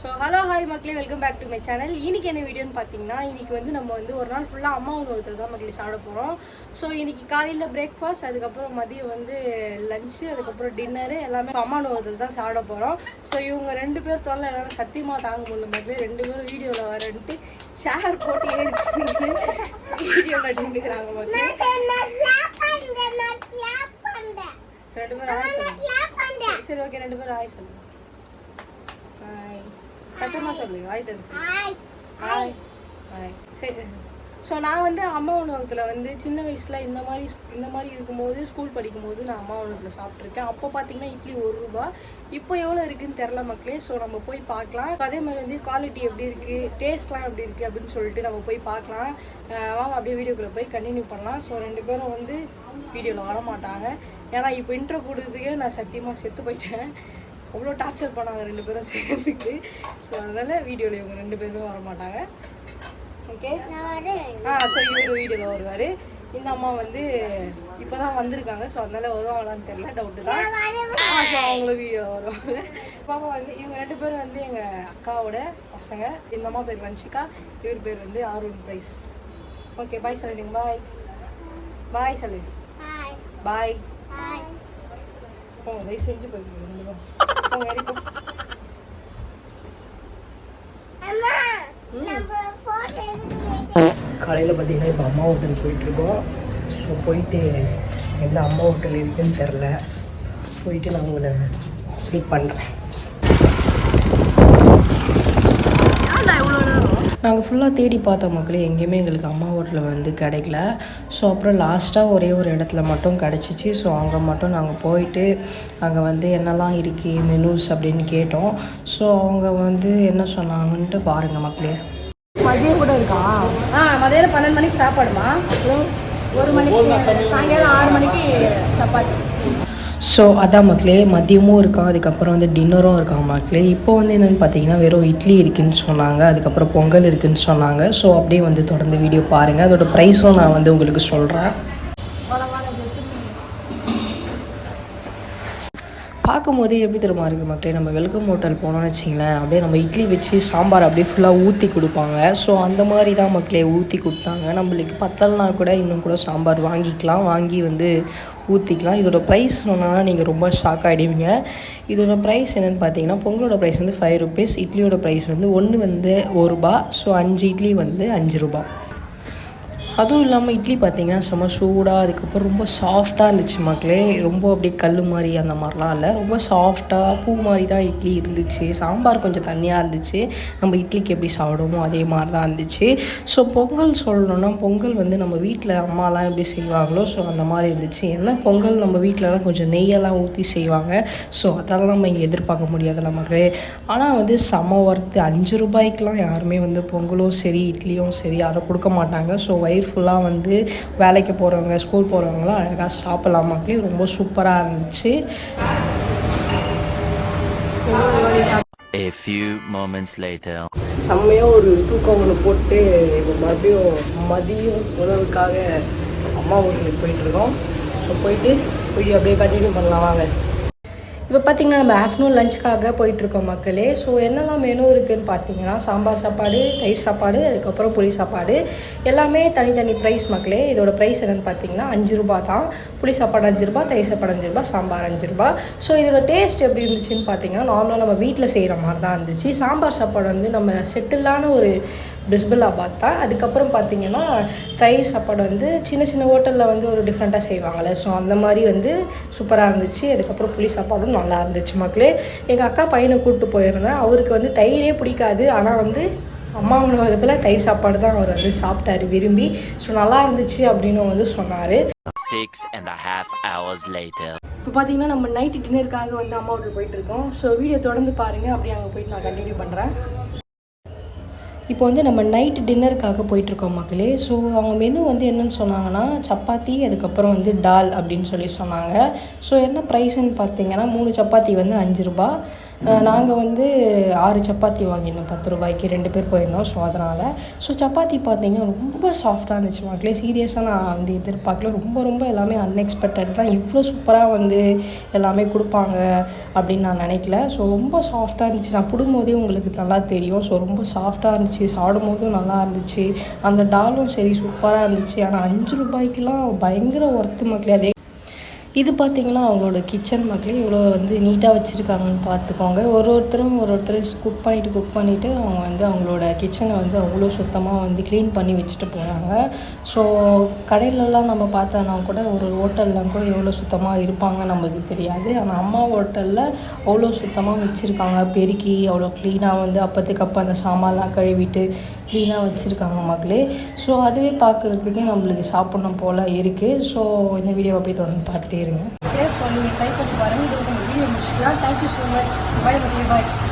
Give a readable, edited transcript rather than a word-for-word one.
So hello hi மக்களே, welcome back to my channel. இன்றைக்கி என்ன வீடியோன்னு பார்த்தீங்கன்னா, இன்றைக்கி வந்து நம்ம வந்து ஒரு நாள் ஃபுல்லாக அம்மா உணவகத்தில் தான் மக்களே சாப்பிட போகிறோம். ஸோ இன்றைக்கி காலையில் பிரேக்ஃபாஸ்ட், அதுக்கப்புறம் மதியம் வந்து லஞ்சு, அதுக்கப்புறம் டின்னரு எல்லாமே அம்மா உணவகத்தில் தான் சாப்பிட போகிறோம். ஸோ இவங்க ரெண்டு பேர் தொல்லை எல்லாம் சத்தியமாக தாங்க முடியல மக்களே. ரெண்டு பேரும் வீடியோவில் வரன்ட்டு சேர் போட்டு ஏறிட்டு வீடியோவில் நின்றுக்கிறாங்க மக்களே. ரெண்டு பேரும் ஆய் சொல்லுங்க. சரி ஓகே, ரெண்டு பேரும் ஆய் சொல்லுங்க. சத்தமாக சொல்லு, ஆய் தெரிஞ்சு ஆய் ஆய். சரி. ஸோ நான் வந்து அம்மா உணவகத்தில் வந்து சின்ன வயசில் இந்த மாதிரி இருக்கும்போது ஸ்கூல் படிக்கும்போது நான் அம்மா உணவகத்தில் சாப்பிட்ருக்கேன். அப்போ பார்த்தீங்கன்னா இட்லி ₹1. இப்போ எவ்வளோ இருக்குதுன்னு தெரில மக்களே. ஸோ நம்ம போய் பார்க்கலாம். அதே மாதிரி வந்து குவாலிட்டி எப்படி இருக்குது, டேஸ்ட்லாம் எப்படி இருக்குது அப்படின்னு சொல்லிட்டு நம்ம போய் பார்க்கலாம். வாங்க அப்படியே வீடியோக்குள்ளே போய் கண்டினியூ பண்ணலாம். ஸோ ரெண்டு பேரும் வந்து வீடியோவில் வர மாட்டாங்க. ஏன்னா இப்போ இன்ட்ரோ கொடுத்ததுக்கே நான் சத்தியமாக செத்து போயிட்டேன். அவ்வளோ டார்ச்சர் பண்ணாங்க ரெண்டு பேரும் சேர்ந்துக்கு. ஸோ அதனால் வீடியோவில் இவங்க ரெண்டு பேருமே வர மாட்டாங்க. ஓகே. ஸோ இவர் வீடியோவில் வருவார். இந்த அம்மா வந்து இப்போ தான் வந்திருக்காங்க. ஸோ அதனால் வருவாங்களான்னு தெரியல, டவுட்டு தான். ஸோ அவங்களும் வீடியோவில் வருவாங்க. பாப்பா வந்து இவங்க ரெண்டு பேரும் வந்து எங்கள் அக்காவோட பசங்க. இந்த அம்மா பேர் வன்ஷிகா, இவர் பேர் வந்து ஆர்வன் பிரைஸ். ஓகே, பாய் சொல்லிடுங்க. பாய் பாய் சொல்லு. பாய். ஓ தயவு செஞ்சு போய்க்கு. காலையில் பார்த்தீங்கன்னா இப்போ அம்மா ஹோட்டல் போயிட்டுருக்கோம். ஸோ போயிட்டு எந்த அம்மா ஹோட்டல் இருக்குதுன்னு தெரில, போயிட்டு நான் உங்களை மீட் பண்ணுறேன். நாங்கள் ஃபுல்லாக தேடி பார்த்தோம் மக்களே, எங்கேயுமே எங்களுக்கு அம்மா ஹோட்டலில் வந்து கிடைக்கல. ஸோ அப்புறம் லாஸ்ட்டாக ஒரே ஒரு இடத்துல மட்டும் கிடச்சிச்சு. ஸோ அங்கே மட்டும் நாங்கள் போயிட்டு அங்கே வந்து என்னெல்லாம் இருக்குது மெனூஸ் அப்படின்னு கேட்டோம். ஸோ அவங்க வந்து என்ன சொன்னாங்கன்ட்டு பாருங்கள் மக்களே. மதியம் கூட இருக்கா? மதியம் 12 மணிக்கு சாப்பாடுமா, அப்புறம் 1 மணிக்கு சாயங்காலம் 6 மணிக்கு சப்பாத்தி. ஸோ அதான் மக்களே, மதியமும் இருக்கான், அதுக்கப்புறம் வந்து டின்னரும் இருக்கான் மக்களே. இப்போ வந்து என்னென்னு பார்த்தீங்கன்னா வெறும் இட்லி இருக்குதுன்னு சொன்னாங்க, அதுக்கப்புறம் பொங்கல் இருக்குதுன்னு சொன்னாங்க. ஸோ அப்படியே வந்து தொடர்ந்து வீடியோ பாருங்கள். அதோட ப்ரைஸும் நான் வந்து உங்களுக்கு சொல்கிறேன். பார்க்கும்போது எப்படி தெரியுமா இருக்குது மக்களே, நம்ம வெல்கம் ஹோட்டல் போனோம்னு வச்சிங்களேன், அப்படியே நம்ம இட்லி வச்சு சாம்பார் அப்படியே ஃபுல்லாக ஊற்றி கொடுப்பாங்க. ஸோ அந்த மாதிரி தான் மக்களே ஊற்றி கொடுத்தாங்க. நம்மளுக்கு பத்தலைனா கூட இன்னும் கூட சாம்பார் வாங்கிக்கலாம், வாங்கி வந்து ஊற்றிக்கலாம். இதோட ப்ரைஸ் சொன்னால் நீங்கள் ரொம்ப ஷாக் ஆகிடுவீங்க. இதோட ப்ரைஸ் என்னென்னு பார்த்தீங்கன்னா, பொங்கலோட ப்ரைஸ் வந்து ₹5, இட்லியோட ப்ரைஸ் வந்து ஒன்று வந்து ₹1. ஸோ 5 இட்லி வந்து ₹5. அதுவும் இல்லாமல் இட்லி பார்த்திங்கன்னா செம்ம சூடாக, அதுக்கப்புறம் ரொம்ப சாஃப்டாக இருந்துச்சு மக்களே. ரொம்ப அப்படியே கல் மாதிரி அந்த மாதிரிலாம் இல்லை, ரொம்ப சாஃப்டாக பூ மாதிரி தான் இட்லி இருந்துச்சு. சாம்பார் கொஞ்சம் தண்ணியாக இருந்துச்சு, நம்ம இட்லிக்கு எப்படி சாப்பிடுவோமோ அதே மாதிரி தான் இருந்துச்சு. ஸோ பொங்கல் சொல்லணுன்னா, பொங்கல் வந்து நம்ம வீட்டில் அம்மாலாம் எப்படி செய்வாங்களோ ஸோ அந்த மாதிரி இருந்துச்சு. ஏன்னா பொங்கல் நம்ம வீட்டிலலாம் கொஞ்சம் நெய்யெல்லாம் ஊற்றி செய்வாங்க. ஸோ அதெல்லாம் நம்ம இங்கே எதிர்பார்க்க முடியாதுல்ல மக்களே. ஆனால் வந்து செம்ம ஒர்த்து. ₹5 யாருமே வந்து பொங்கலும் சரி இட்லியும் சரி யாரும் கொடுக்க மாட்டாங்க. ஸோ வயிறு ஃபுல்லாக வந்து வேலைக்கு போகிறவங்க ஸ்கூல் போகிறவங்களாம் அழகாக சாப்பிட்லாம் மக்களே. ரொம்ப சூப்பராக இருந்துச்சு. A few moments later. செம்மையாக ஒரு தூக்கம் ஒன்று போட்டு இப்போ மறுபடியும் மதியம் உணவுக்காக அம்மா ஊருக்கு போயிட்டுருக்கோம். ஸோ போயிட்டு அப்படியே கண்டினியூ பண்ணலாம் வாங்க. இப்போ பார்த்திங்கன்னா நம்ம ஆஃப்டர்நூன் லஞ்சுக்காக போயிட்டுருக்கோம் மக்களே. ஸோ என்னெல்லாம் மெனு இருக்குதுன்னு பார்த்தீங்கன்னா, சாம்பார் சாப்பாடு, தயிர் சாப்பாடு, அதுக்கப்புறம் புளி சாப்பாடு, எல்லாமே தனித்தனி ப்ரைஸ் மக்களே. இதோட ப்ரைஸ் என்னென்னு பார்த்தீங்கன்னா ₹5 தான். புளி சாப்பாடு ₹5, தயிர் சாப்பாடு ₹5, சாம்பார் ₹5. ஸோ இதோட டேஸ்ட் எப்படி இருந்துச்சுன்னு பார்த்தீங்கன்னா, நார்மலாக நம்ம வீட்டில் செய்கிற மாதிரி தான் இருந்துச்சு. சாம்பார் சாப்பாடு வந்து நம்ம செட்டிலான ஒரு பிஸ்பில்லாபாத் தான். அதுக்கப்புறம் பார்த்திங்கன்னா தயிர் சாப்பாடு வந்து சின்ன சின்ன ஹோட்டலில் வந்து ஒரு டிஃப்ரெண்ட்டாக செய்வாங்கள்ல, ஸோ அந்த மாதிரி வந்து சூப்பராக இருந்துச்சு. அதுக்கப்புறம் புளி சாப்பாடும் நல்லா இருந்துச்சு மக்களே. எங்கள் அக்கா பையனை கூப்பிட்டு போயிருந்தேன். அவருக்கு வந்து தயிரே பிடிக்காது, ஆனால் வந்து அம்மா உணவகத்தில் தயிர் சாப்பாடு தான் அவர் வந்து சாப்பிட்டாரு விரும்பி. ஸோ நல்லா இருந்துச்சு அப்படின்னு வந்து சொன்னார். 6.5 hours later. இப்போ பார்த்தீங்கன்னா நம்ம நைட்டு டின்னருக்காக வந்து அம்மா வீட்டுக்கு போயிட்டுருக்கோம். ஸோ வீடியோ தொடர்ந்து பாருங்கள், அப்படியே அங்கே போயிட்டு நான் கண்டினியூ பண்ணுறேன். இப்போ வந்து நம்ம நைட்டு டின்னருக்காக போயிட்டுருக்கோம் மக்களே. ஸோ அவங்க மெனு வந்து என்னென்னு சொன்னாங்கன்னா, சப்பாத்தி, அதுக்கப்புறம் வந்து டால் அப்படின்னு சொன்னாங்க. ஸோ என்ன ப்ரைஸுன்னு பார்த்தீங்கன்னா, 3 சப்பாத்தி வந்து ₹5, நாங்கள் வந்து 6 சப்பாத்தி வாங்கியிருந்தோம் 10 ரூபாய்க்கு, 2 பேர் போயிருந்தோம். ஸோ அதனால் சப்பாத்தி பார்த்தீங்கன்னா ரொம்ப சாஃப்டாக இருந்துச்சு மக்களே. சீரியஸாக நான் வந்து எதிர்பார்க்கல. ரொம்ப எல்லாமே அன்எக்ஸ்பெக்டட் தான். இவ்வளோ சூப்பராக வந்து எல்லாமே கொடுப்பாங்க அப்படின்னு நான் நினைக்கல. ஸோ ரொம்ப சாஃப்டாக இருந்துச்சு. நான் போடும்போதே உங்களுக்கு நல்லா தெரியும். ஸோ ரொம்ப சாஃப்டாக இருந்துச்சு. சாப்பிடும் போதும் நல்லா இருந்துச்சு. அந்த டாலும் சரி சூப்பராக இருந்துச்சு. ஆனால் 5 ரூபாய்க்குலாம் பயங்கர ஒர்த்து மக்களே. அதே இது பார்த்திங்கன்னா அவங்களோட கிச்சன் மக்களே இவ்வளோ வந்து நீட்டாக வச்சுருக்காங்கன்னு பார்த்துக்கோங்க. ஒருத்தரும் குக் பண்ணிவிட்டு அவங்க வந்து அவங்களோட கிச்சனை வந்து அவ்வளோ சுத்தமாக வந்து க்ளீன் பண்ணி வச்சுட்டு போகிறாங்க. ஸோ கடையிலலாம் நம்ம பார்த்தோன்னா கூட ஒரு ஹோட்டல்லாம் கூட எவ்வளோ சுத்தமாக இருப்பாங்க நமக்கு தெரியாது. ஆனால் அம்மா ஹோட்டலில் அவ்வளோ சுத்தமாக வச்சுருக்காங்க. பெருக்கி அவ்வளோ க்ளீனாக வந்து அப்போத்துக்கு அப்போ அந்த சாமான்லாம் கழுவிட்டு க்ளீனாக வச்சுருக்காங்க மக்களே. ஸோ அதுவே பார்க்குறதுக்கே நம்மளுக்கு சாப்பிட்ணும் போல் இருக்குது. ஸோ இந்த வீடியோ அப்படியே தொடர்ந்து பார்த்துட்டே இருங்க. ஸோ நீங்கள் ட்ரை பண்ணி பாருங்கள். இது வீடியோ முடிச்சுக்கலாம். Thank you so much. பாய்.